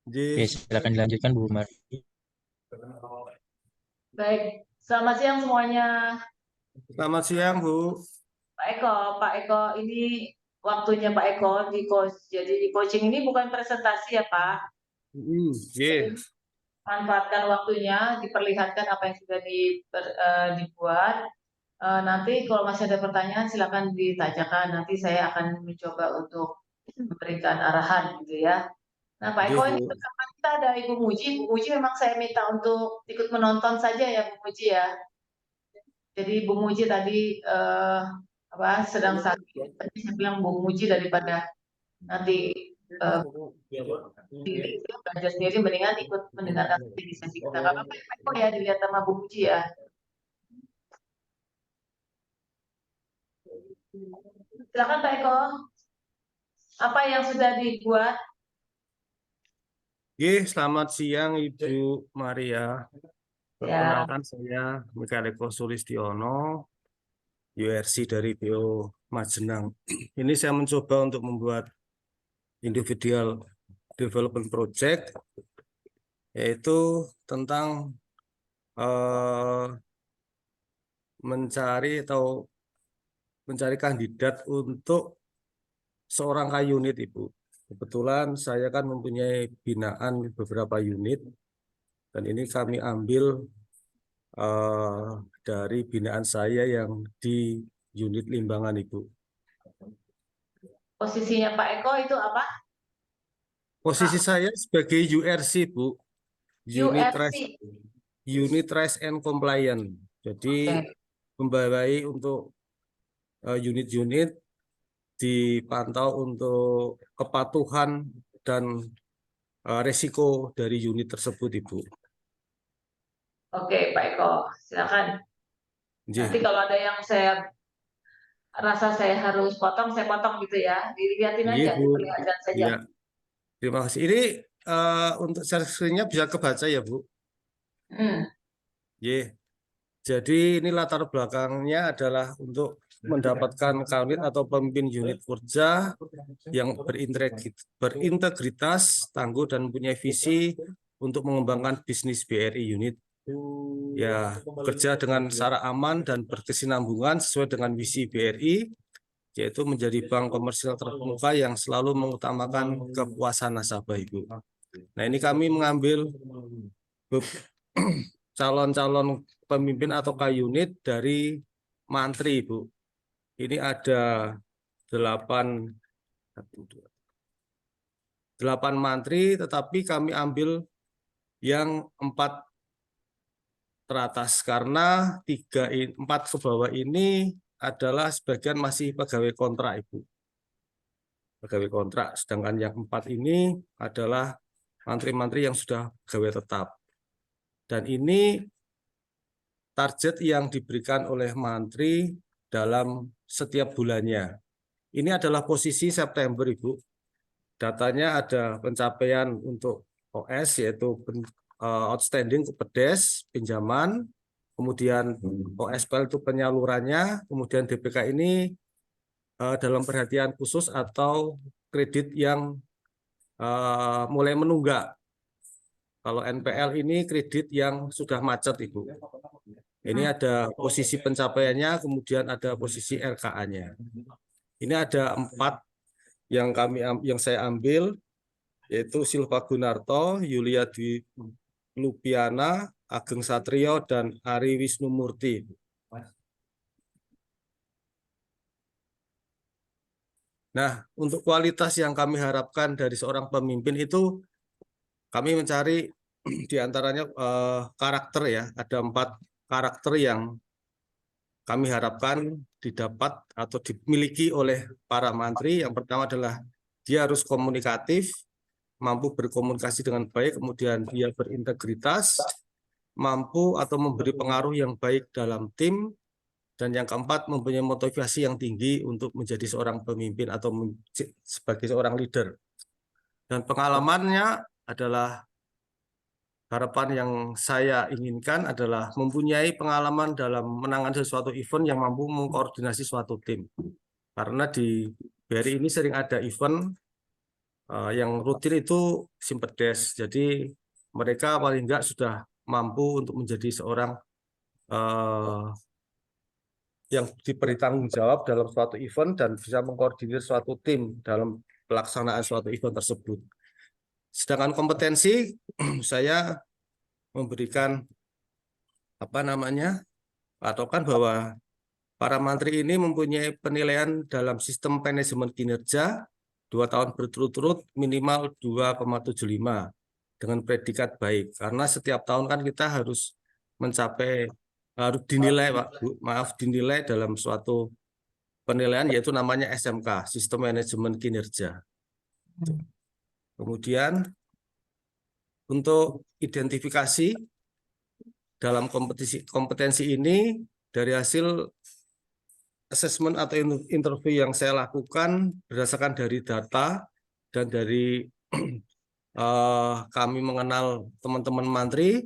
Oke, silakan dilanjutkan Bu Mari. Baik, selamat siang semuanya. Selamat siang, Bu. Pak Eko, ini waktunya Pak Eko di coach. Jadi di coaching ini bukan presentasi ya Pak. Yes. Manfaatkan waktunya, diperlihatkan apa yang sudah dibuat. Nanti kalau masih ada pertanyaan silakan ditanyakan. Nanti saya akan mencoba untuk memberikan arahan gitu ya. Nah Pak Eko, ini bersama kita ada Ibu Muji. Bu Muji memang saya minta untuk ikut menonton saja ya Bu Muji ya. Jadi Bu Muji tadi sedang sakit. Tadi saya bilang Bu Muji daripada nanti belajar sendiri, mendingan ikut mendengarkan di sesi kita. Gak apa-apa ya Pak Eko ya, dilihat sama Bu Muji ya. Silakan Pak Eko. Apa yang sudah dibuat? Selamat siang Ibu Maria. Perkenalkan saya Mikael Eko Sulistiono, URC dari BO Majenang. Ini saya mencoba untuk membuat individual development project, yaitu tentang mencari kandidat untuk seorang unit, Ibu. Kebetulan saya kan mempunyai binaan beberapa unit, dan ini kami ambil dari binaan saya yang di unit Limbangan, Ibu. Posisinya Pak Eko itu apa? Posisi saya sebagai URC, Bu. URC. Unit Risk and Compliance. Jadi membawahi untuk unit-unit dipantau untuk kepatuhan dan resiko dari unit tersebut, Ibu. Oke, Pak Eko, silakan. Nanti kalau ada yang saya rasa saya harus potong, saya potong gitu ya. Dilihatin aja, diperlihatkan saja. Ya. Terima kasih. Ini untuk share screen-nya bisa kebaca ya, Bu? Jadi ini latar belakangnya adalah untuk mendapatkan unit atau pemimpin unit kerja yang berintegritas, tangguh, dan mempunyai visi untuk mengembangkan bisnis BRI unit. Ya, bekerja dengan secara aman dan berkesinambungan sesuai dengan visi BRI, yaitu menjadi bank komersial terbuka yang selalu mengutamakan kepuasan nasabah, Ibu. Nah, ini kami mengambil calon-calon pemimpin atau unit dari mantri, Ibu. Ini ada 8 mantri, tetapi kami ambil yang 4 teratas karena 4 ke bawah ini adalah sebagian masih pegawai kontrak, Ibu. Pegawai kontrak, sedangkan yang 4 ini adalah mantri-mantri yang sudah pegawai tetap. Dan ini target yang diberikan oleh mantri dalam setiap bulannya. Ini adalah posisi September, Ibu. Datanya ada pencapaian untuk OS, yaitu outstanding pedes, pinjaman, kemudian OSPL itu penyalurannya, kemudian DPK ini dalam perhatian khusus atau kredit yang mulai menunggak. Kalau NPL ini kredit yang sudah macet, Ibu. Ini ada posisi pencapaiannya, kemudian ada posisi RKA-nya. Ini ada 4 yang saya ambil, yaitu Silva Gunarto, Yulia Dwi Lupiana, Ageng Satrio, dan Ari Wisnumurti. Nah, untuk kualitas yang kami harapkan dari seorang pemimpin itu, kami mencari diantaranya karakter ya. Ada 4 karakter yang kami harapkan didapat atau dimiliki oleh para mantri. Yang pertama adalah dia harus komunikatif, mampu berkomunikasi dengan baik, kemudian dia berintegritas, mampu atau memberi pengaruh yang baik dalam tim, dan yang keempat mempunyai motivasi yang tinggi untuk menjadi seorang pemimpin atau sebagai seorang leader. Dan pengalamannya adalah harapan yang saya inginkan adalah mempunyai pengalaman dalam menangani sesuatu event yang mampu mengkoordinasi suatu tim. Karena di BRI ini sering ada event yang rutin itu Simpedes. Jadi mereka paling enggak sudah mampu untuk menjadi seorang yang diberi tanggung jawab dalam suatu event dan bisa mengkoordinir suatu tim dalam pelaksanaan suatu event tersebut. Sedangkan kompetensi, saya memberikan patokan bahwa para mantri ini mempunyai penilaian dalam sistem manajemen kinerja 2 tahun berturut-turut minimal 2,75 dengan predikat baik. Karena setiap tahun kan kita harus dinilai, Pak Bu, dinilai dalam suatu penilaian yaitu namanya SMK, Sistem Manajemen Kinerja. Kemudian untuk identifikasi dalam kompetensi ini dari hasil asesmen atau interview yang saya lakukan berdasarkan dari data dan dari kami mengenal teman-teman mantri.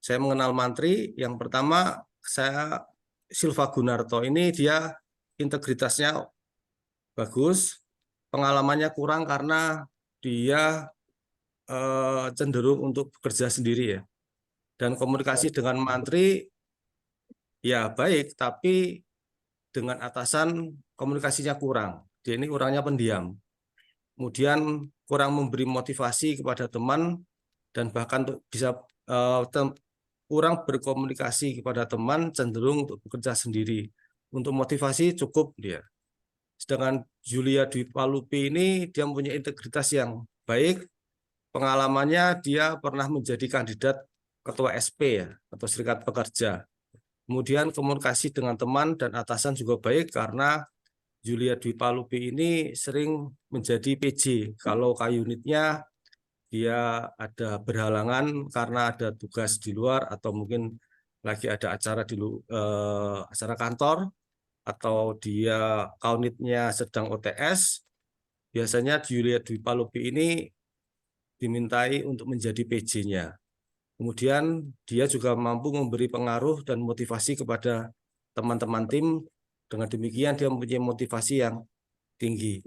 Saya mengenal mantri yang pertama saya Silva Gunarto, ini dia integritasnya bagus, pengalamannya kurang karena dia cenderung untuk bekerja sendiri ya. Dan komunikasi dengan mantri ya baik, tapi dengan atasan komunikasinya kurang. Dia ini orangnya pendiam. Kemudian kurang memberi motivasi kepada teman dan bahkan bisa kurang berkomunikasi kepada teman, cenderung untuk bekerja sendiri. Untuk motivasi cukup dia. Sedangkan Julia Dwi Palupi ini dia mempunyai integritas yang baik. Pengalamannya dia pernah menjadi kandidat ketua SP ya, atau serikat pekerja. Kemudian komunikasi dengan teman dan atasan juga baik karena Julia Dwi Palupi ini sering menjadi PJ. Kalau unitnya dia ada berhalangan karena ada tugas di luar atau mungkin lagi ada acara acara kantor atau dia unitnya sedang OTS, biasanya Julia Dwi Palupi ini dimintai untuk menjadi PJ-nya. Kemudian dia juga mampu memberi pengaruh dan motivasi kepada teman-teman tim. Dengan demikian dia mempunyai motivasi yang tinggi.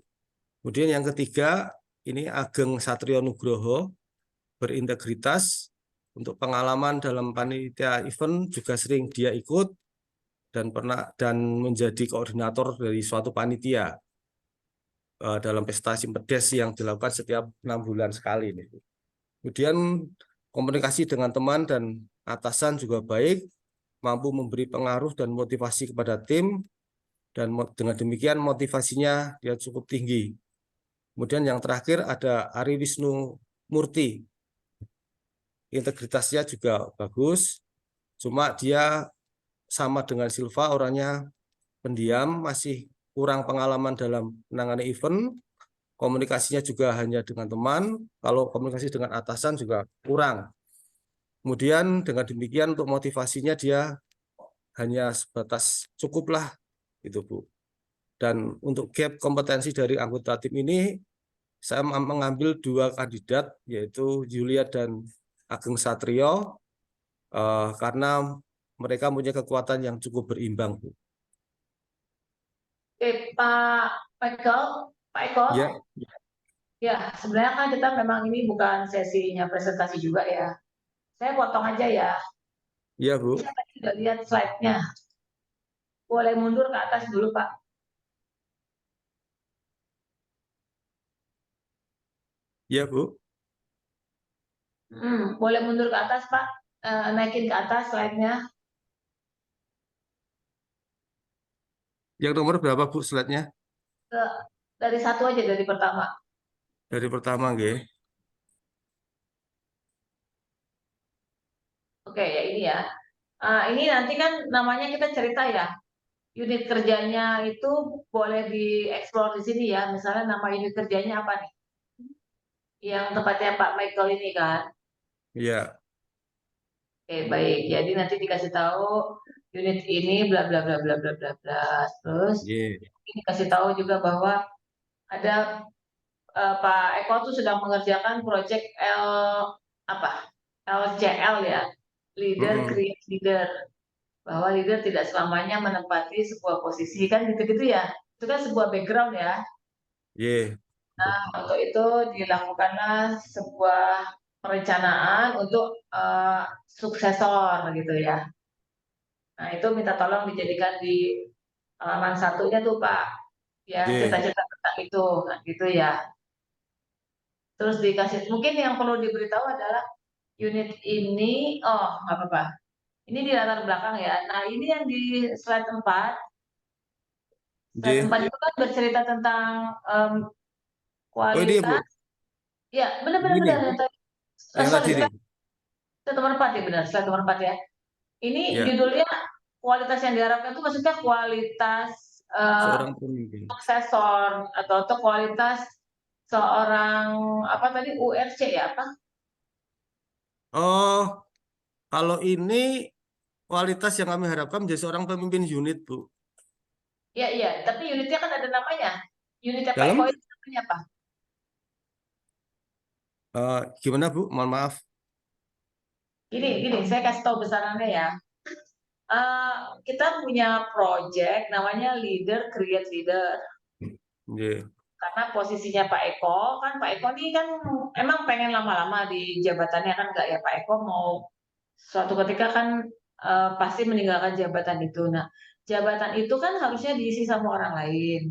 Kemudian yang ketiga, ini Ageng Satrio Nugroho, berintegritas. Untuk pengalaman dalam panitia event juga sering dia ikut dan menjadi koordinator dari suatu panitia dalam pesta Simpedes yang dilakukan setiap 6 bulan sekali. Kemudian komunikasi dengan teman dan atasan juga baik, mampu memberi pengaruh dan motivasi kepada tim, dan dengan demikian motivasinya dia cukup tinggi. Kemudian yang terakhir ada Ari Wisnu Murti. Integritasnya juga bagus, cuma dia sama dengan Silva, orangnya pendiam, masih kurang pengalaman dalam menangani event, komunikasinya juga hanya dengan teman, kalau komunikasi dengan atasan juga kurang. Kemudian dengan demikian untuk motivasinya dia hanya sebatas cukuplah itu Bu. Dan untuk gap kompetensi dari anggota tim ini saya mengambil 2 kandidat yaitu Julia dan Ageng Satrio karena mereka punya kekuatan yang cukup berimbang Bu. Oke, Pak Eko. Ya. Ya, sebenarnya kan kita memang ini bukan sesinya presentasi juga ya. Saya potong aja ya. Iya, Bu. Saya tadi sudah lihat slide-nya. Boleh mundur ke atas dulu, Pak. Iya, Bu. Boleh mundur ke atas, Pak. Naikin ke atas slide-nya. Yang nomor berapa, Bu, slide-nya? Dari 1 aja, dari pertama. Dari pertama, nggih. Oke, ya ini ya. Ini nanti kan namanya kita cerita ya. Unit kerjanya itu boleh dieksplor di sini ya. Misalnya nama unit kerjanya apa nih? Yang tempatnya Pak Michael ini kan. Iya. Oke, baik. Jadi nanti dikasih tahu unit ini bla bla bla bla bla bla bla. Terus ini kasih tahu juga bahwa ada Pak Eko tuh sedang mengerjakan proyek LCL ya, leader create leader. Bahwa leader tidak selamanya menempati sebuah posisi kan gitu-gitu ya. Itu kan sebuah background ya. Ye. Untuk itu dilakukanlah sebuah perencanaan untuk suksesor gitu ya. Nah, itu minta tolong dijadikan di halaman satunya tuh Pak, ya Ye. cerita-cerita tentang itu, nah, gitu ya. Terus dikasih, mungkin yang perlu diberitahu adalah unit ini, oh nggak apa-apa. Ini di latar belakang ya. Nah, ini yang di slide 4, slide Ye. 4 itu kan bercerita tentang em, Oh ini ya Bu, kualitas. Ya, benar-benar ini benar. nih, Benar. yang Sorry, tadi nih. slide nomor 4 ya benar, slide nomor 4 ya. Ini Ya, judulnya kualitas yang diharapkan itu maksudnya kualitas seorang pemimpin. suksesor atau kualitas seorang apa tadi URC ya apa? Oh, kalau ini kualitas yang kami harapkan menjadi seorang pemimpin unit, Bu. Iya iya, tapi unitnya kan ada namanya. Unitnya Pak Eko Dalam itu namanya apa? gimana Bu? Mohon maaf. Gini, saya kasih tahu besarannya ya. Kita punya project namanya Leader Create Leader. Ye. Karena posisinya Pak Eko, kan Pak Eko ini kan emang pengen lama-lama di jabatannya kan enggak ya Pak Eko mau suatu ketika kan pasti meninggalkan jabatan itu. Nah, jabatan itu kan harusnya diisi sama orang lain.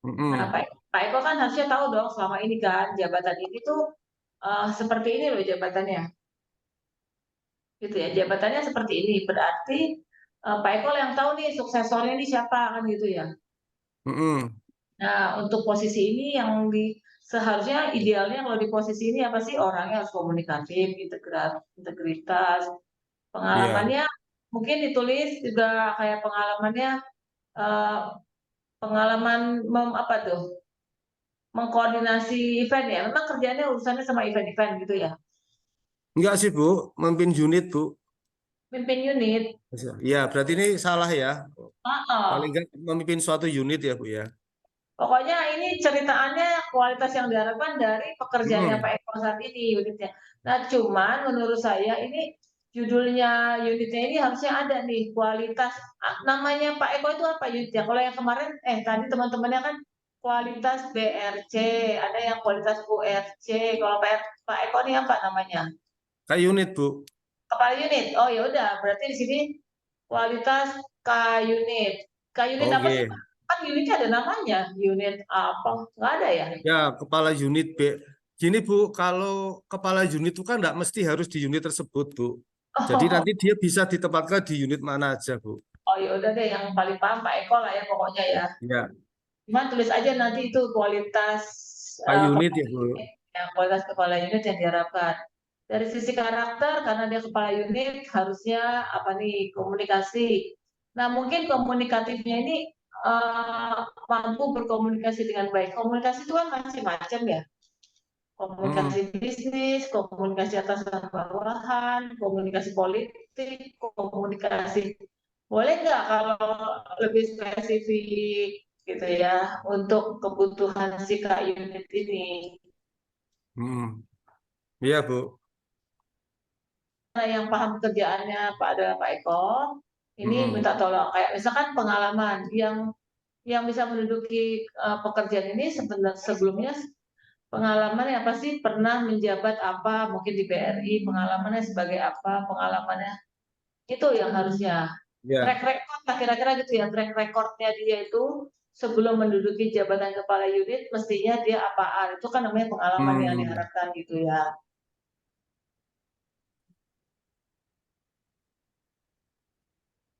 Nah, Mm-mm. Pak Eko kan harusnya tahu dong selama ini kan jabatan ini tuh seperti ini loh jabatannya. Gitu ya, jabatannya seperti ini. Berarti Pak Eko yang tahu nih suksesornya ini siapa kan gitu ya. Mm-mm. Nah, untuk posisi ini yang seharusnya idealnya kalau di posisi ini apa sih orangnya harus komunikatif, integritas, Iya. pengalamannya mungkin ditulis juga kayak pengalamannya eh, pengalaman apa tuh mengkoordinasi event ya. Memang kerjanya urusannya sama event-event gitu ya. Enggak sih Bu, memimpin unit Bu. Pimpin unit. Iya, berarti ini salah ya. Paling Oh, enggak memimpin suatu unit ya Bu ya. pokoknya ini ceritaannya kualitas yang diharapkan dari pekerjaannya Pak Mm-mm. Eko saat ini unitnya. Nah, cuman menurut saya ini judulnya unitnya ini harusnya ada nih kualitas. Namanya Pak Eko itu apa unitnya? Kalau yang kemarin, tadi teman-temannya kan kualitas BRC, ada yang kualitas URC. Kalau Pak Eko ini apa namanya? Kayak unit Bu. Kepala unit. Oh ya udah, berarti di sini kualitas K unit. K unit apa sih Oke. Pak? Kan unitnya ada namanya. Unit apa? Nggak ada ya? Ya, kepala unit B. Gini Bu, kalau kepala unit itu kan nggak mesti harus di unit tersebut Bu. Jadi Oh, nanti dia bisa ditempatkan di unit mana aja Bu. oh ya udah deh yang paling paham Pak Eko lah ya pokoknya ya. Ya, Cuma tulis aja nanti itu kualitas Pak unit kepala ya Bu. unit, kualitas kepala unit yang diharapkan. Dari sisi karakter karena dia kepala unit harusnya apa nih komunikasi. Nah mungkin komunikatifnya ini mampu berkomunikasi dengan baik. Komunikasi itu kan macam-macam ya. Hmm. Komunikasi bisnis, komunikasi atasan bawahan, komunikasi politik, komunikasi. Boleh nggak kalau lebih spesifik gitu ya untuk kebutuhan si Kak unit ini? Hmm. Iya Bu. Nah, yang paham kerjaannya Pak adalah Pak Eko, ini Hmm. minta tolong kayak misalkan pengalaman yang bisa menduduki pekerjaan ini sebenarnya sebelumnya pengalaman yang pasti pernah menjabat apa, mungkin di BRI, pengalamannya sebagai apa, pengalamannya itu yang harusnya track Ya. record lah kira-kira gitu ya, track recordnya dia itu sebelum menduduki jabatan kepala unit mestinya dia apaan, itu kan namanya pengalaman yang Hmm. diharapkan gitu ya.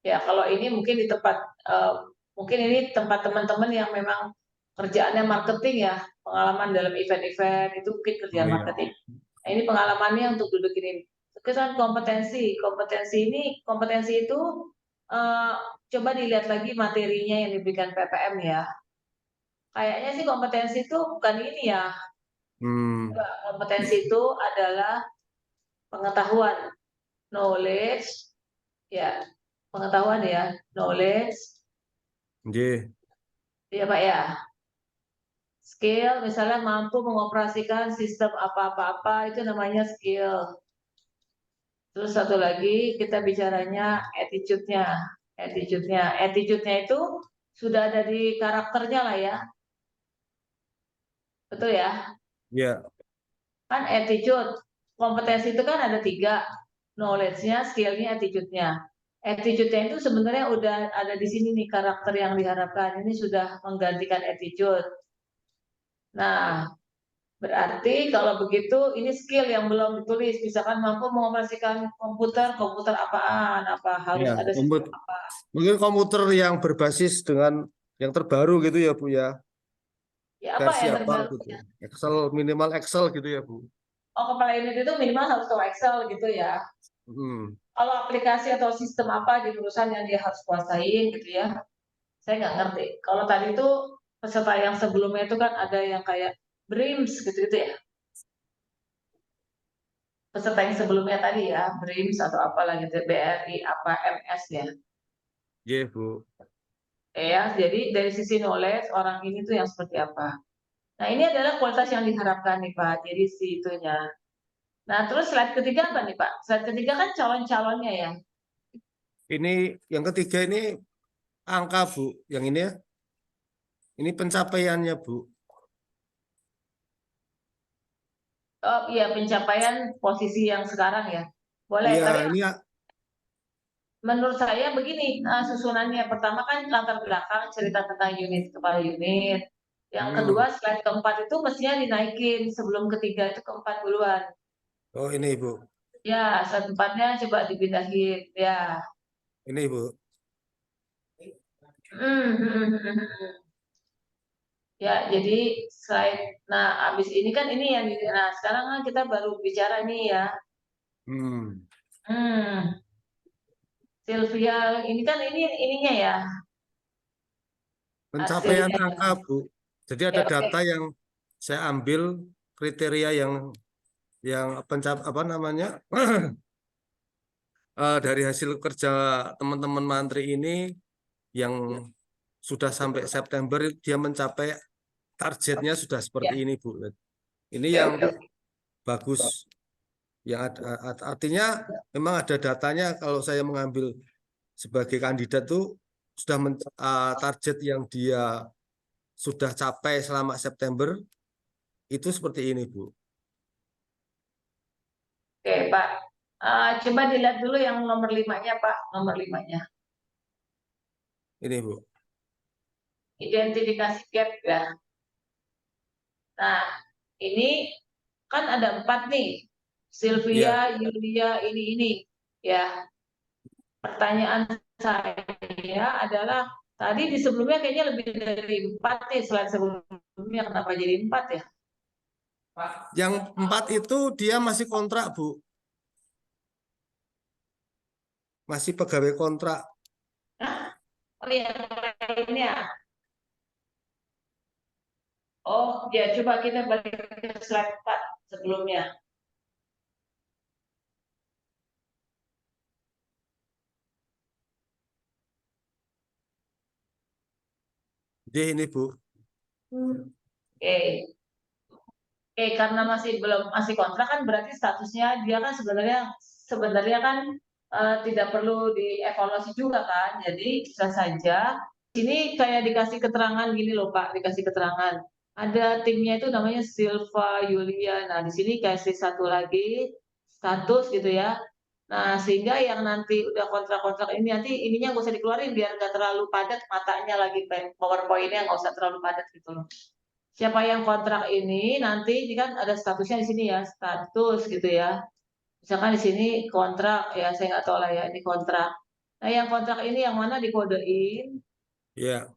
Ya kalau ini mungkin di tempat eh, mungkin ini tempat teman-teman yang memang kerjaannya marketing ya, pengalaman dalam event-event itu mungkin Oh kerjaan iya. marketing. Nah, ini pengalamannya untuk duduk ini. Kesan kompetensi, kompetensi itu eh, coba dilihat lagi materinya yang diberikan PPM ya. Kayaknya sih kompetensi itu bukan ini ya. Hmm. Kompetensi itu adalah pengetahuan, knowledge, ya pengetahuan ya, knowledge, Nggih. ya Pak ya. Skill, misalnya mampu mengoperasikan sistem apa-apa-apa, itu namanya skill. Terus satu lagi kita bicaranya attitude-nya. Attitude-nya itu sudah ada di karakternya lah ya. Betul ya? Ya, Kan attitude, kompetensi itu kan ada 3, knowledge-nya, skill-nya, attitude-nya. Attitude-nya itu sebenarnya udah ada di sini nih karakter yang diharapkan. Ini sudah menggantikan attitude. Nah, berarti kalau begitu ini skill yang belum ditulis. Misalkan mampu mengoperasikan komputer, komputer apaan, apa harus ya. ada sistem apa. Mungkin komputer yang berbasis dengan yang terbaru gitu ya Bu ya. Ya apa Versi yang apa terbaru? gitu. Excel, minimal Excel gitu ya Bu. Oh, kepala unit itu minimal harus tahu Excel gitu ya. Hmm. Kalau aplikasi atau sistem apa di perusahaan yang dia harus kuasain gitu ya. Saya nggak ngerti. Kalau tadi itu peserta yang sebelumnya itu kan ada yang kayak BRIMS gitu-gitu ya. Peserta yang sebelumnya tadi ya, BRIMS atau apalah gitu, BRI apa MS ya. Iya Bu. Ya, jadi dari sisi knowledge orang ini tuh yang seperti apa. Nah, ini adalah kualitas yang diharapkan nih Pak. Jadi si itunya. Nah, terus slide ketiga apa nih Pak? Slide ketiga kan calon-calonnya ya. Ini yang ketiga ini angka Bu. Yang ini ya. Ini pencapaiannya Bu. Oh iya, pencapaian posisi yang sekarang ya. Boleh, Iya, tapi ini ya. menurut saya begini, susunannya pertama kan latar belakang cerita tentang unit kepala unit. Yang kedua, Hmm. slide keempat itu mestinya dinaikin sebelum ketiga itu keempat duluan. Oh ini Bu. Ya, slide empatnya coba dipindahin. Ya. Ini Bu. Ya, jadi slide. Nah, habis ini kan ini yang nah sekarang kan kita baru bicara nih ya. Hmm. Hmm, Sylvia, ini kan ini ininya ya Pencapaian hasilnya. angka Bu. Jadi Oke, ada oke. data yang saya ambil kriteria yang apa namanya dari hasil kerja teman-teman mantri ini yang sudah sampai September dia mencapai targetnya sudah seperti Ya, ini Bu. Ini oke, yang oke. bagus. Yang artinya memang ada datanya kalau saya mengambil sebagai kandidat tuh sudah target yang dia sudah capai selama September itu seperti ini Bu. Oke, Pak. Coba dilihat dulu yang nomor limanya, Pak. Nomor limanya. Ini Bu. Identifikasi gap ya. Nah, ini kan ada 4 nih. Ya, Sylvia, Yulia, ini. Ya, pertanyaan saya adalah tadi di sebelumnya kayaknya lebih dari 4 nih. Selain sebelumnya kenapa jadi 4 ya? yang 4 itu dia masih kontrak Bu, masih pegawai kontrak. Nah, oh yang lainnya. Oh, ya coba kita balik ke slide 4 sebelumnya. Jadi ini Bu. Oke. Karena masih kontrak kan berarti statusnya dia kan sebenarnya kan tidak perlu dievaluasi juga kan. Jadi bisa saja ini kayak dikasih keterangan gini loh Pak, dikasih keterangan. Ada timnya itu namanya Silva Yulia. Nah, di sini kasih satu lagi status gitu ya. Nah, sehingga yang nanti udah kontrak-kontrak ini nanti ininya nggak usah dikeluarin biar nggak terlalu padat matanya lagi PowerPoint-nya nggak usah terlalu padat gitu loh. Siapa yang kontrak ini nanti ini kan ada statusnya di sini ya, status gitu ya. Misalkan di sini kontrak ya, saya nggak tahu lah ya ini kontrak. Nah, yang kontrak ini yang mana dikodein Ya,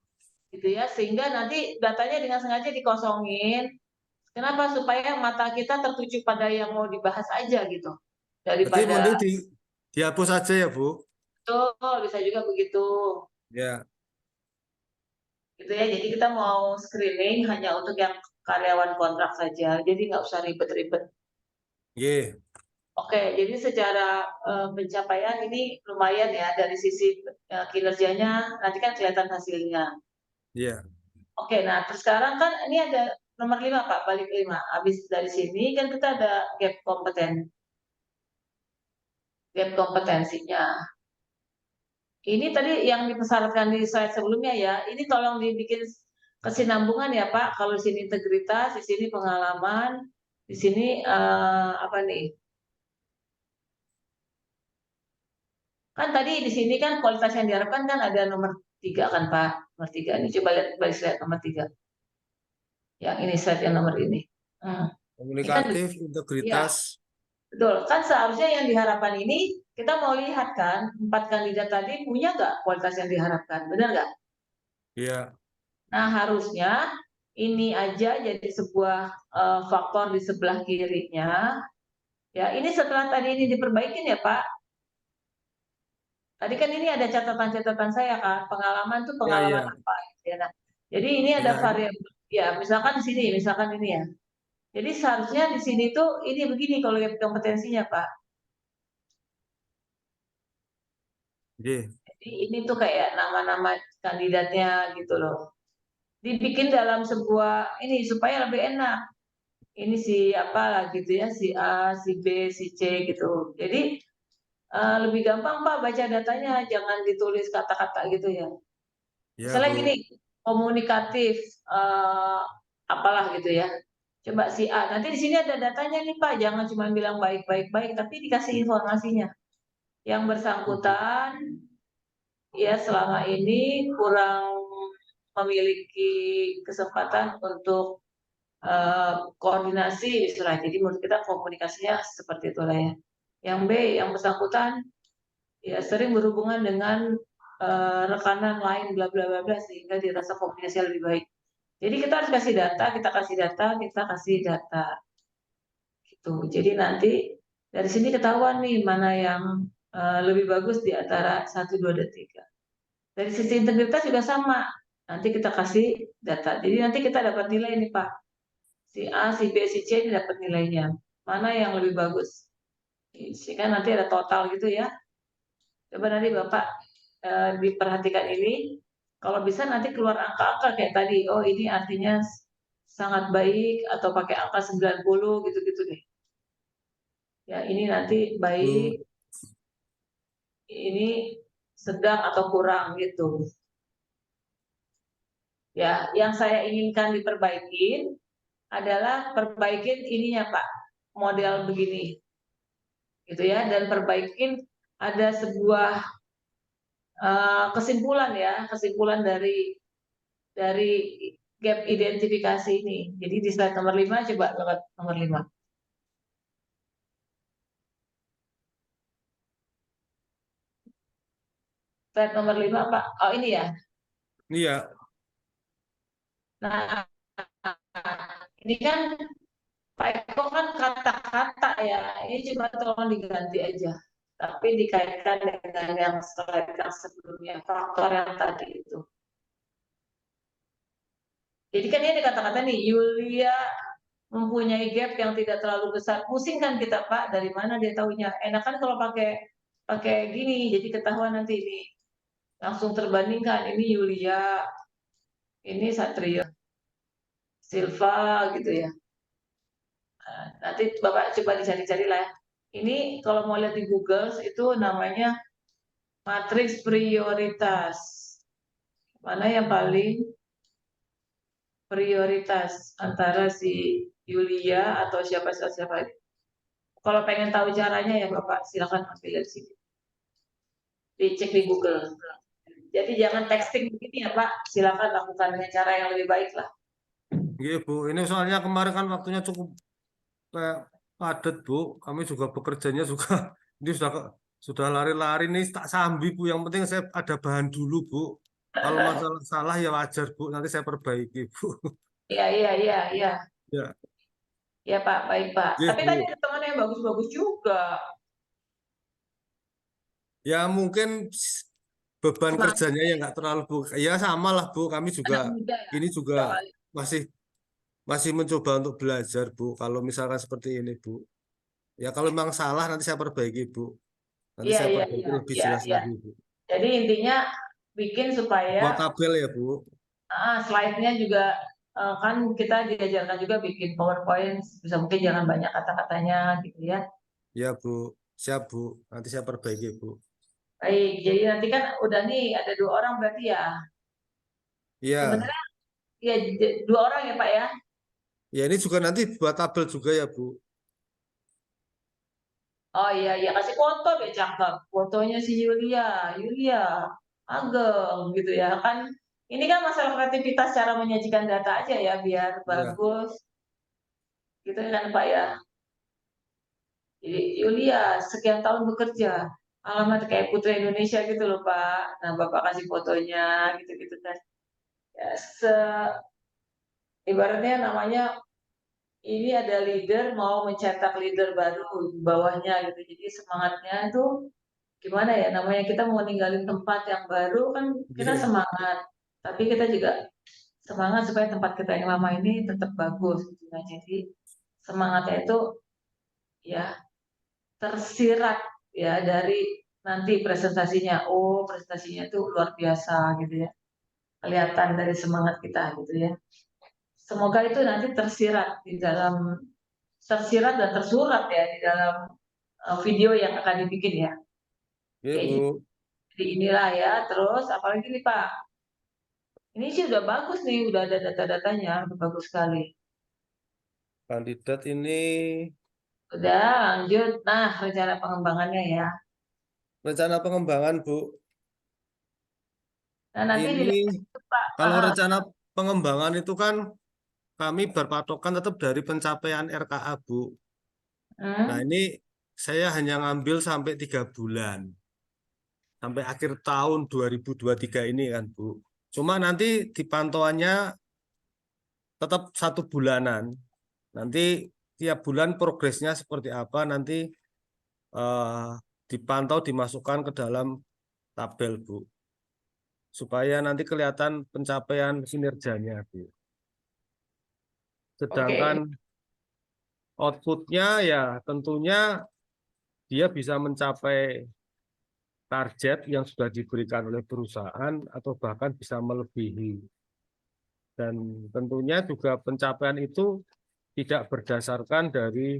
gitu ya, sehingga nanti datanya dengan sengaja dikosongin. Kenapa? Supaya mata kita tertuju pada yang mau dibahas aja gitu. berarti Daripada mending dihapus saja ya Bu. itu bisa juga begitu. Ya, Gitu ya. Jadi kita mau screening hanya untuk yang karyawan kontrak saja. Jadi nggak usah ribet-ribet. ye, Oke, jadi secara pencapaian ini lumayan ya dari sisi kinerjanya nanti kan kelihatan hasilnya. ya, Oke, nah terus sekarang kan ini ada nomor 5 Pak, balik 5. Habis dari sini kan kita ada gap kompetensinya. Ini tadi yang dipersyaratkan di slide sebelumnya ya, ini tolong dibikin kesinambungan ya Pak. Kalau di sini integritas, di sini pengalaman, di sini apa nih? Kan tadi di sini kan kualitas yang diharapkan kan ada nomor 3 kan Pak. Nomor 3 ini coba lihat balik slide nomor 3. Yang ini slide yang nomor ini. Ini kan Komunikatif, ya integritas. betul. Kan seharusnya yang diharapkan ini kita mau lihat kan 4 kandidat tadi punya nggak kualitas yang diharapkan, benar nggak? Ya, Nah harusnya ini aja jadi sebuah faktor di sebelah kirinya. Ya ini setelah tadi ini diperbaikin ya Pak. Tadi kan ini ada catatan-catatan saya kan, pengalaman tuh ya, pengalaman ya, apa gitu ya. Nah, jadi ini ada ya. variabel ya, misalkan di sini, misalkan ini ya. Jadi seharusnya di sini tuh ini begini kalau lihat kompetensinya Pak. Iya. Jadi ini tuh kayak nama-nama kandidatnya gitu loh. Dibikin dalam sebuah ini supaya lebih enak. Ini si apa lah gitu ya, si A, si B, si C gitu. Jadi lebih gampang Pak baca datanya, jangan ditulis kata-kata gitu ya. Ya, Misalnya gini, Bu. komunikatif, eh, apalah gitu ya. Coba si A, nanti di sini ada datanya nih Pak, jangan cuma bilang baik-baik-baik, tapi dikasih informasinya. Yang bersangkutan, ya selama ini kurang memiliki kesempatan untuk koordinasi, istilah. Jadi menurut kita komunikasinya seperti itulah ya. Yang B, yang bersangkutan, ya sering berhubungan dengan rekanan lain bla bla bla bla sehingga dirasa komunikasi lebih baik. Jadi kita harus kasih data, kita kasih data, kita kasih data gitu. Jadi nanti dari sini ketahuan nih mana yang lebih bagus di antara 1, 2, dan 3. Dari sisi integritas juga sama. Nanti kita kasih data. Jadi nanti kita dapat nilai nih Pak. Si A, si B, si C ini dapat nilainya. Mana yang lebih bagus? Kan nanti ada total gitu ya. Coba nanti Bapak diperhatikan ini. Kalau bisa nanti keluar angka-angka kayak tadi. Oh ini artinya sangat baik atau pakai angka 90 gitu-gitu deh. Ya ini nanti Bu. baik, ini sedang atau kurang gitu. Ya, yang saya inginkan diperbaikin adalah perbaikin ininya Pak, model begini, gitu ya, dan perbaikin ada sebuah kesimpulan ya, kesimpulan dari gap identifikasi ini. Jadi di slide nomor 5 coba lewat nomor 5. Slide nomor 5 Pak. Oh ini ya. Iya. Nah, ini kan Pak Eko kan kata-kata ya. Ini cuma tolong diganti aja. Tapi dikaitkan dengan yang slide yang sebelumnya, faktor yang tadi itu. Jadi kan ini ada kata-kata nih, Yulia mempunyai gap yang tidak terlalu besar. Pusing kan kita Pak, dari mana dia tahunya? Enak kan kalau pakai pakai gini, jadi ketahuan nanti ini langsung terbandingkan. Ini Yulia, ini Satrio, Silva gitu ya. Nah, nanti Bapak coba dicari-cari lah. Ini kalau mau lihat di Google itu namanya matriks prioritas. Mana yang paling prioritas antara si Yulia atau siapa. Kalau pengen tahu caranya ya Bapak silakan ambil dari sini. Dicek di Google. Jadi jangan texting begini ya Pak. Silakan lakukan dengan cara yang lebih baik lah. Iya, Bu. Ini soalnya kemarin kan waktunya cukup kayak padat, Bu. Kami juga bekerjanya juga ini sudah lari-lari nih tak sambi, Bu. Yang penting saya ada bahan dulu, Bu. Kalau masalah salah ya wajar, Bu. Nanti saya perbaiki, Bu. Iya, iya, iya, iya. Ya, Ya Pak, baik Pak. iya, Tapi tadi Bu. ada teman yang bagus-bagus juga. Ya mungkin beban Semangat kerjanya ya nggak terlalu, Bu. Ya sama lah, Bu. Kami juga anak muda ya. ini juga Udah kali. masih masih mencoba untuk belajar, Bu. Kalau misalkan seperti ini, Bu. Ya kalau memang salah nanti saya perbaiki, Bu. Nanti Iya, saya iya, perbaiki iya, lebih iya, jelas iya. lagi, Bu. Jadi intinya bikin supaya Buat tabel ya, Bu. slide-nya juga kan kita diajarkan juga bikin PowerPoint bisa mungkin jangan banyak kata-katanya gitu ya. Ya, Bu. Siap, Bu. Nanti saya perbaiki, Bu. Baik, jadi nanti kan udah nih ada 2 orang berarti ya. Iya, Sebenarnya ya 2 orang ya Pak ya. Ya ini juga nanti buat tabel juga ya Bu. Oh iya, ya kasih foto deh cakep. Fotonya si Yulia, Ageng gitu ya kan. Ini kan masalah kreativitas cara menyajikan data aja ya biar Ya. bagus gitu kan Pak ya. Jadi Yulia sekian tahun bekerja. Alamat kayak Putri Indonesia gitu loh Pak. Nah Bapak kasih fotonya gitu-gitu kan. Ya, ibaratnya namanya ini ada leader mau mencetak leader baru di bawahnya gitu. Jadi semangatnya itu gimana ya namanya kita mau ninggalin tempat yang baru kan kita Iya. semangat. Tapi kita juga semangat supaya tempat kita yang lama ini tetap bagus gitu. Nah, jadi semangatnya itu ya tersirat ya dari nanti presentasinya. Oh, presentasinya itu luar biasa gitu ya. Kelihatan dari semangat kita gitu ya. Semoga itu nanti tersirat dan tersurat ya di dalam video yang akan dibikin ya. Iya Kayak gitu. Bu. Jadi inilah ya. Terus apalagi nih Pak? Ini sih udah bagus nih, udah ada data-datanya, udah bagus sekali. Kandidat ini Udah lanjut. Nah, rencana pengembangannya ya. rencana pengembangan Bu. Nah, nanti Ini dilihat Pak. kalau rencana pengembangan itu kan kami berpatokan tetap dari pencapaian RKA Bu. Nah Hmm, ini saya hanya ngambil sampai 3 bulan. Sampai akhir tahun 2023 ini kan Bu. Cuma nanti dipantauannya tetap 1 bulanan. Nanti tiap bulan progresnya seperti apa nanti eh, dipantau dimasukkan ke dalam tabel Bu. Supaya nanti kelihatan pencapaian kinerjanya Bu. Sedangkan oke. outputnya ya tentunya dia bisa mencapai target yang sudah diberikan oleh perusahaan atau bahkan bisa melebihi. Dan tentunya juga pencapaian itu tidak berdasarkan dari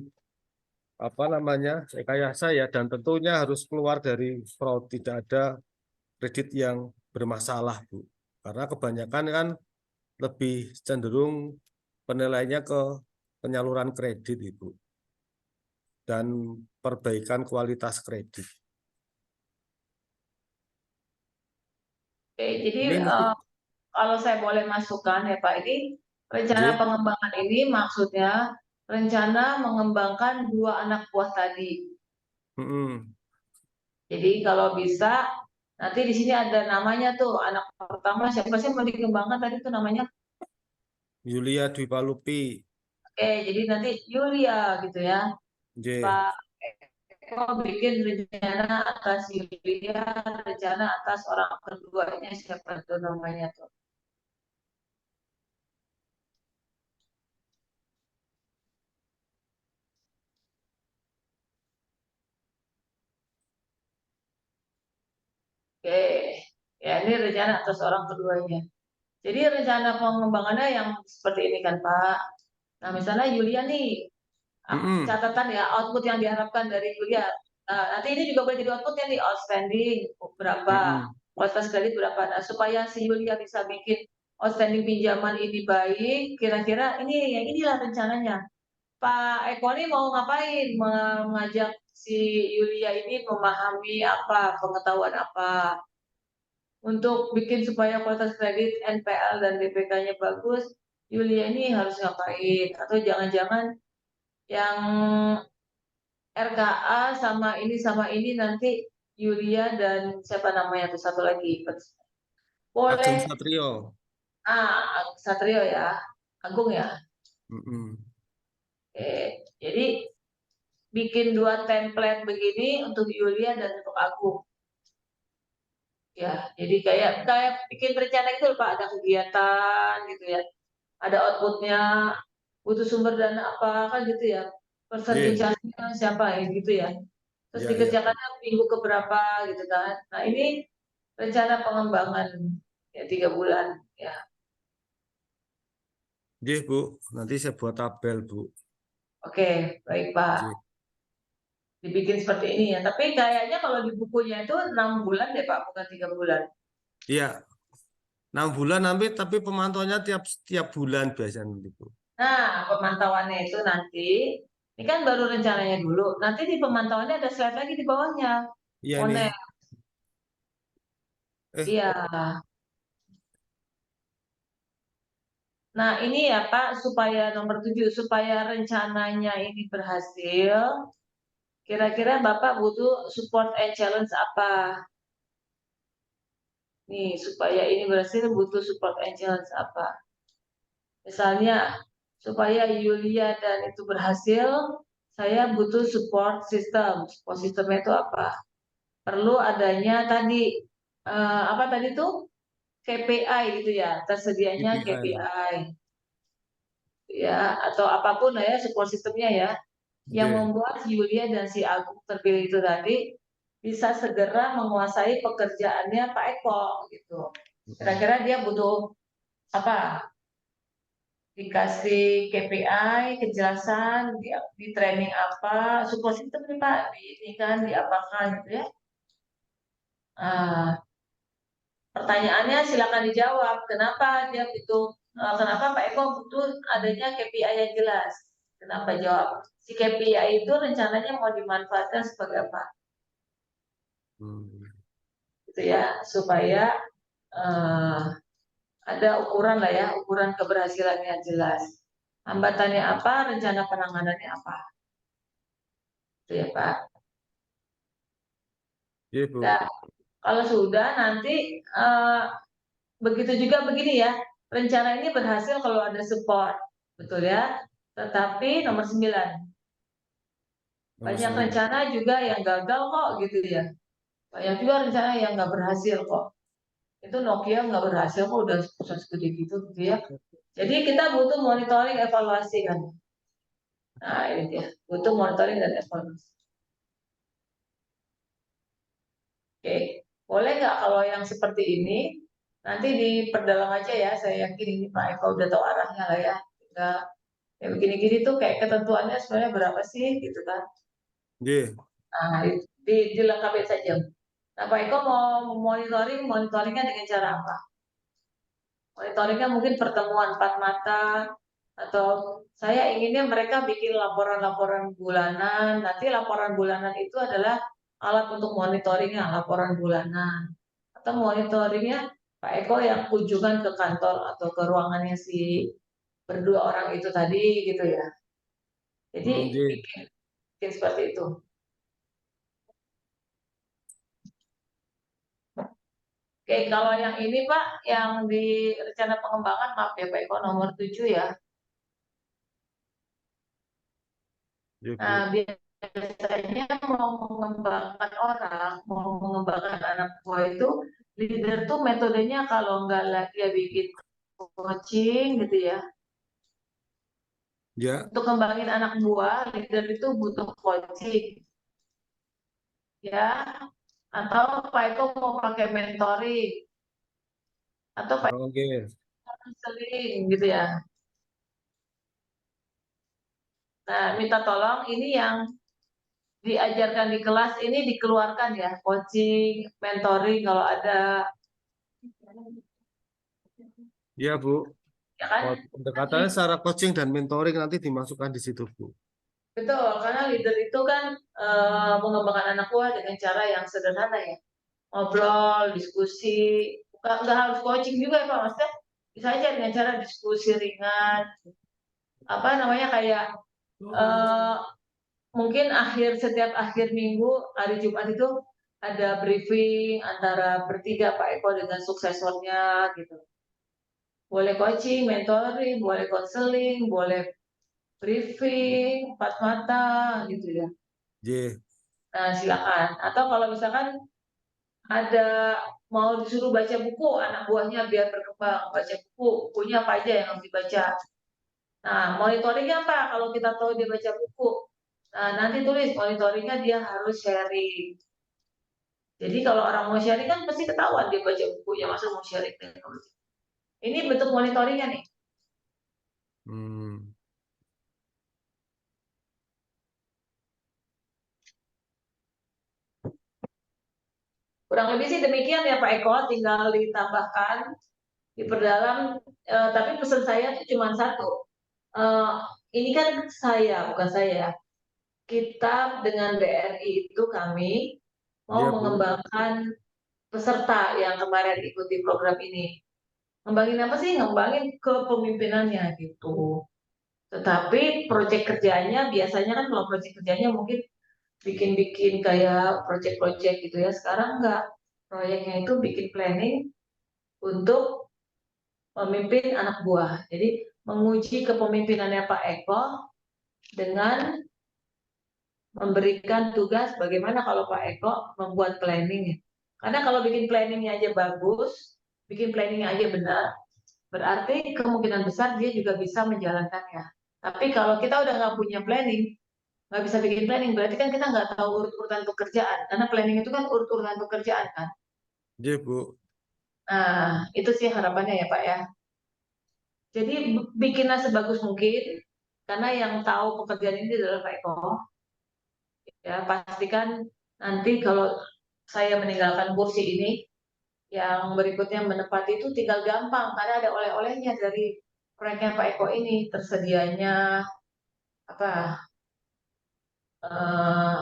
apa namanya rekayasa ya dan tentunya harus keluar dari fraud, tidak ada kredit yang bermasalah Bu. Karena kebanyakan kan lebih cenderung penilaiannya ke penyaluran kredit Ibu dan perbaikan kualitas kredit. Oke, jadi Ini mungkin kalau saya boleh masukkan ya Pak, ini rencana J. pengembangan ini maksudnya rencana mengembangkan 2 anak buah tadi. Mm-mm. Jadi kalau bisa nanti di sini ada namanya tuh anak pertama siapa sih yang mau dikembangkan tadi tuh namanya. Yulia Dwipalupi Oke, jadi nanti Yulia gitu ya. J. Pak Eko bikin rencana atas Yulia, rencana atas orang keduanya siapa tuh namanya tuh. Oke, ya ini rencana atas orang keduanya. Jadi rencana pengembangannya yang seperti ini kan Pak. Nah misalnya Yulia nih, Mm-mm. catatan ya output yang diharapkan dari Yulia. Nah, nanti ini juga boleh jadi outputnya nih, outstanding berapa, Mm-mm. kualitas kredit berapa. Nah, supaya si Yulia bisa bikin outstanding pinjaman ini baik, kira-kira ini yang inilah rencananya. Pak Eko ini mau ngapain? Mengajak si Yulia ini memahami apa, pengetahuan apa. Untuk bikin supaya kualitas kredit NPL dan DPK-nya bagus, Yulia ini harus ngapain? Atau jangan-jangan yang RKA sama ini nanti Yulia dan siapa namanya tuh satu lagi. Ageng Boleh, Satrio. Satrio ya, Agung ya. Mm-mm. Jadi bikin 2 template begini untuk Yulia dan untuk Agung. Ya, jadi kayak kayak bikin rencana itu Pak, ada kegiatan gitu ya. Ada outputnya, butuh sumber dana apa kan gitu ya. J. Persentasenya siapa ya gitu ya. Terus Ya, ya. dikerjakannya minggu keberapa gitu kan. Nah ini rencana pengembangan ya 3 bulan ya. J, Bu. Nanti saya buat tabel, Bu. Oke, baik Pak. J. Dibikin seperti ini ya. Tapi kayaknya kalau di bukunya itu 6 bulan deh Pak, bukan 3 bulan. Iya, 6 bulan nanti, tapi pemantauannya tiap bulan biasanya itu. Nah, pemantauannya itu nanti, ini kan baru rencananya dulu. Nanti di pemantauannya ada slide lagi di bawahnya. Iya nih. Monet. Eh, Iya. Nah, ini ya Pak, supaya nomor 7, supaya rencananya ini berhasil, kira-kira Bapak butuh support and challenge apa? Nih, supaya ini berhasil butuh support and challenge apa? Misalnya, supaya Yulia dan itu berhasil, saya butuh support system. Support systemnya itu apa? Perlu adanya tadi, apa tadi tuh? KPI gitu ya, tersedianya KPI. KPI. Ya, atau apapun lah ya support sistemnya ya, yang Oke. membuat Yulia dan si Agung terpilih itu tadi bisa segera menguasai pekerjaannya Pak Eko gitu. Kira-kira dia butuh apa? Dikasih KPI, kejelasan, di training apa, support system nih Pak, di ini kan, diapakan gitu ya. Ah, pertanyaannya silakan dijawab. Kenapa dia butuh, kenapa Pak Eko butuh adanya KPI yang jelas? Kenapa jawab? Si KPI itu rencananya mau dimanfaatkan sebagai apa? Hmm. Gitu ya, supaya eh, ada ukuran lah ya, ukuran keberhasilannya jelas. Hambatannya apa? Rencana penanganannya apa? Itu ya Pak. Iya, Bu. Nah, kalau sudah nanti begitu juga begini ya. Rencana ini berhasil kalau ada support, betul ya. Tetapi nomor 9, Nomor banyak 9. rencana juga yang gagal kok gitu ya. Banyak juga rencana yang nggak berhasil kok. Itu Nokia nggak berhasil kok udah sukses segede gitu gitu ya. Jadi kita butuh monitoring evaluasi kan. Nah ini dia, butuh monitoring dan evaluasi. Oke, boleh nggak kalau yang seperti ini nanti diperdalam aja ya. Saya yakin ini Pak Eko udah tahu arahnya lah ya. Tinggal ya begini-gini tuh kayak ketentuannya sebenarnya berapa sih gitu kan. Iya. Nah, dilengkapi saja. Nah, Pak Eko mau monitoringnya dengan cara apa? Monitoringnya mungkin pertemuan empat mata, atau saya inginnya mereka bikin laporan-laporan bulanan. Nanti laporan bulanan itu adalah alat untuk monitoringnya, laporan bulanan. Atau monitoringnya Pak Eko yang kunjungan ke kantor atau ke ruangannya si berdua orang itu tadi gitu ya. Jadi Iya. bikin seperti itu. Oke, kalau yang ini Pak, yang di rencana pengembangan, maaf ya Pak Eko, nomor 7 ya. Iya, Nah, Bu. biasanya mau mengembangkan orang, mau mengembangkan anak buah itu, leader tuh metodenya kalau nggak lagi ya bikin coaching gitu ya. Ya. Untuk kembangin anak buah, leader itu butuh coaching ya. Atau Pak Eko mau pakai mentoring, atau Pak Eko Oke. counseling gitu ya. Nah, minta tolong ini yang diajarkan di kelas ini dikeluarkan ya, coaching, mentoring kalau ada, Iya, Bu. ya kan? Pendekatannya secara coaching dan mentoring nanti dimasukkan di situ, Bu. Betul, karena leader itu kan mengembangkan anak buah dengan cara yang sederhana ya, ngobrol, diskusi, nggak harus coaching juga ya Pak, maksudnya bisa aja dengan cara diskusi ringan, apa namanya kayak eh, mungkin setiap akhir minggu hari Jumat itu ada briefing antara bertiga Pak Eko dengan suksesornya gitu. Boleh coaching, mentoring, boleh konseling, boleh briefing, empat mata gitu ya. Iya. Nah, silakan. Atau kalau misalkan ada mau disuruh baca buku anak buahnya biar berkembang, baca buku, bukunya apa aja yang harus dibaca. Nah, monitoringnya apa? Kalau kita tahu dia baca buku, nah nanti tulis monitoringnya dia harus sharing. Jadi kalau orang mau sharing kan pasti ketahuan dia baca bukunya, masa mau sharing teknologi. Ini bentuk monitoringnya nih. Hmm. Kurang lebih sih demikian ya Pak Eko, tinggal ditambahkan diperdalam. Tapi pesan saya tuh cuma satu. Eh, ini kan saya, bukan saya. Kita dengan BRI itu kami mau Iya, Bu. mengembangkan peserta yang kemarin ikuti program ini. Ngembangin apa sih? Ngembangin kepemimpinannya gitu. Tetapi proyek kerjanya biasanya kan kalau proyek kerjanya mungkin bikin-bikin kayak proyek-proyek gitu ya. Sekarang enggak. Proyeknya itu bikin planning untuk memimpin anak buah. Jadi menguji kepemimpinannya Pak Eko dengan memberikan tugas bagaimana kalau Pak Eko membuat planning. Karena kalau bikin planningnya aja bagus, bikin planningnya aja benar, berarti kemungkinan besar dia juga bisa menjalankannya. Tapi kalau kita udah nggak punya planning, nggak bisa bikin planning, berarti kan kita nggak tahu urut-urutan pekerjaan. Karena planning itu kan urut-urutan pekerjaan kan. Iya, Bu. Nah, itu sih harapannya ya Pak ya. Jadi bikinlah sebagus mungkin, karena yang tahu pekerjaan ini adalah Pak Eko. Ya, pastikan nanti kalau saya meninggalkan kursi ini, yang berikutnya menempati itu tinggal gampang, karena ada oleh-olehnya dari proyeknya Pak Eko ini, tersedianya apa eh,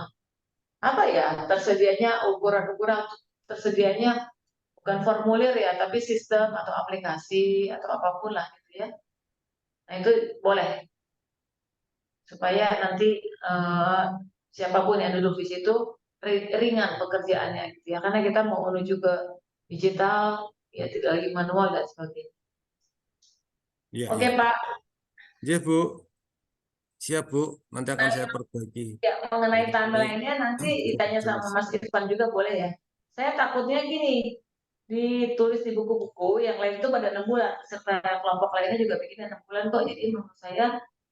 apa ya, tersedianya ukuran-ukuran, tersedianya bukan formulir ya, tapi sistem atau aplikasi atau apapun lah gitu ya. Nah itu boleh supaya nanti eh, siapapun yang duduk di situ ringan pekerjaannya gitu ya, karena kita mau menuju ke digital ya, tidak lagi manual dan sebagainya. Iya, Oke iya. Pak, Iya, Bu. Siap, Bu. Nanti akan saya perbaiki. ya mengenai Biar kami timeline-nya nanti lebih ditanya sama jelas. Mas Irfan juga boleh ya. Saya takutnya gini, ditulis di buku-buku yang lain itu pada 6 bulan, serta kelompok lainnya juga bikin 6 bulan kok. Jadi menurut saya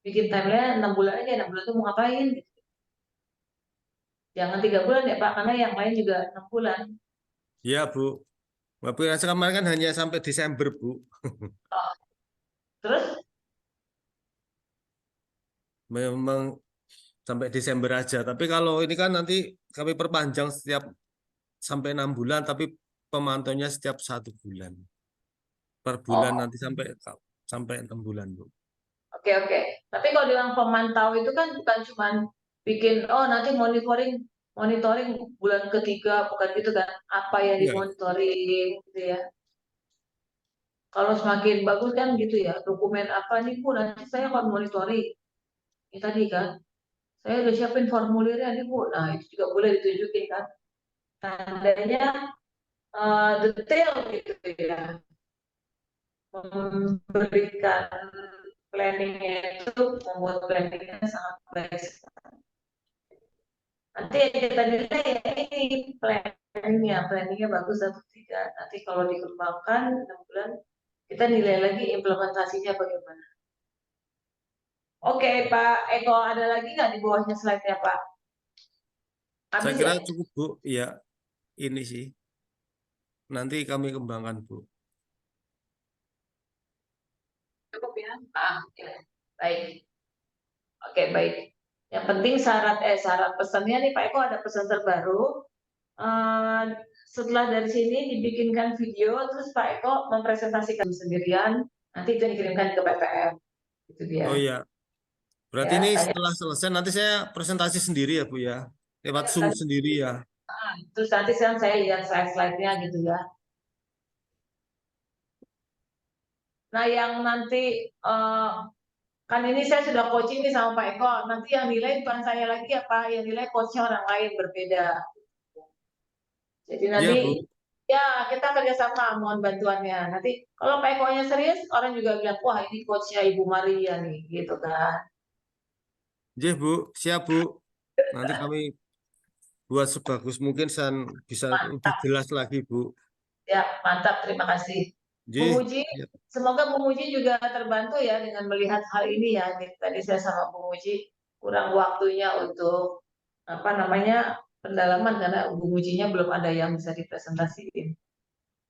bikin timeline 6 bulan aja, 6 bulan itu mau ngapain? Gitu. Jangan 3 bulan ya Pak, karena yang lain juga 6 bulan. Iya, Bu. Mbak Bu, kemarin kan hanya sampai Desember, Bu. Oh, terus Memang sampai Desember aja. Tapi kalau ini kan nanti kami perpanjang setiap sampai 6 bulan, tapi pemantaunya setiap 1 bulan. Per bulan oh nanti sampai 6 bulan, Bu. oke oke. Tapi kalau bilang pemantau itu kan bukan cuma bikin oh nanti monitoring monitoring bulan ketiga, bukan gitu kan? Apa yang Iya. dimonitoring gitu ya? Kalau semakin bagus kan gitu ya, dokumen apa nih Bu, nanti saya akan monitoring. Ini tadi kan, saya udah siapin formulirnya nih Bu. Nah, itu juga boleh ditunjukin kan. Tandanya detail gitu ya. Memberikan planningnya itu, membuat planningnya sangat baik. Nanti yang kita nilai ya ini planningnya bagus atau tidak. Nanti kalau dikembangkan 6 bulan, kita nilai lagi implementasinya bagaimana. Oke, Pak Eko, ada lagi nggak di bawahnya slide-nya, Pak? Saya Habis kira ya? cukup, Bu. Ya, ini sih. Nanti kami kembangkan, Bu. Cukup ya? Ya. Baik. Oke, baik. Yang penting syarat pesannya nih, Pak Eko ada pesan terbaru. Eh, Setelah dari sini dibikinkan video, terus Pak Eko mempresentasikan sendirian, nanti itu dikirimkan ke PPM. Itu dia. Oh iya, berarti Ya, ini tanya. setelah selesai nanti saya presentasi sendiri ya, Bu ya. Lewat Zoom sendiri ya. Terus nanti saya lihat slide-slide-nya gitu ya. Nah, yang nanti kan ini saya sudah coaching nih sama Pak Eko. Nanti yang nilai bukan saya lagi ya Pak, yang nilai coachnya orang lain berbeda. Jadi Iya, nanti Bu. ya kita kerjasama mohon bantuannya. Nanti kalau Pak Eko-nya serius, orang juga bilang wah ini coachnya Ibu Maria nih, gitu kan. Iya, Bu. Siap, Bu. Nanti kami buat sebagus mungkin dan bisa lebih Mantap, jelas lagi, Bu. ya mantap. Terima kasih. Bu Ji. Muji, semoga Bu Muji juga terbantu ya dengan melihat hal ini ya. Tadi saya sama Bu Muji kurang waktunya untuk apa namanya pendalaman karena Bu Mujinya belum ada yang bisa dipresentasikan.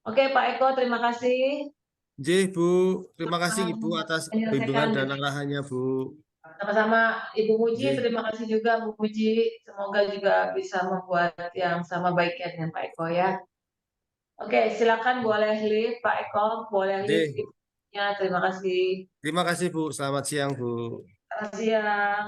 Oke Pak Eko, terima kasih. Ji, Bu. Terima kasih, Ibu, atas bimbingan Menyelesaikan dan arahannya, Bu. sama-sama Ibu Muji, Ji. terima kasih juga Bu Muji. Semoga juga bisa membuat yang sama baiknya dengan Pak Eko ya. Oke, silakan boleh live Pak Eko, boleh live Oke. ibunya. Terima kasih. Terima kasih Bu. Selamat siang Bu. Selamat siang.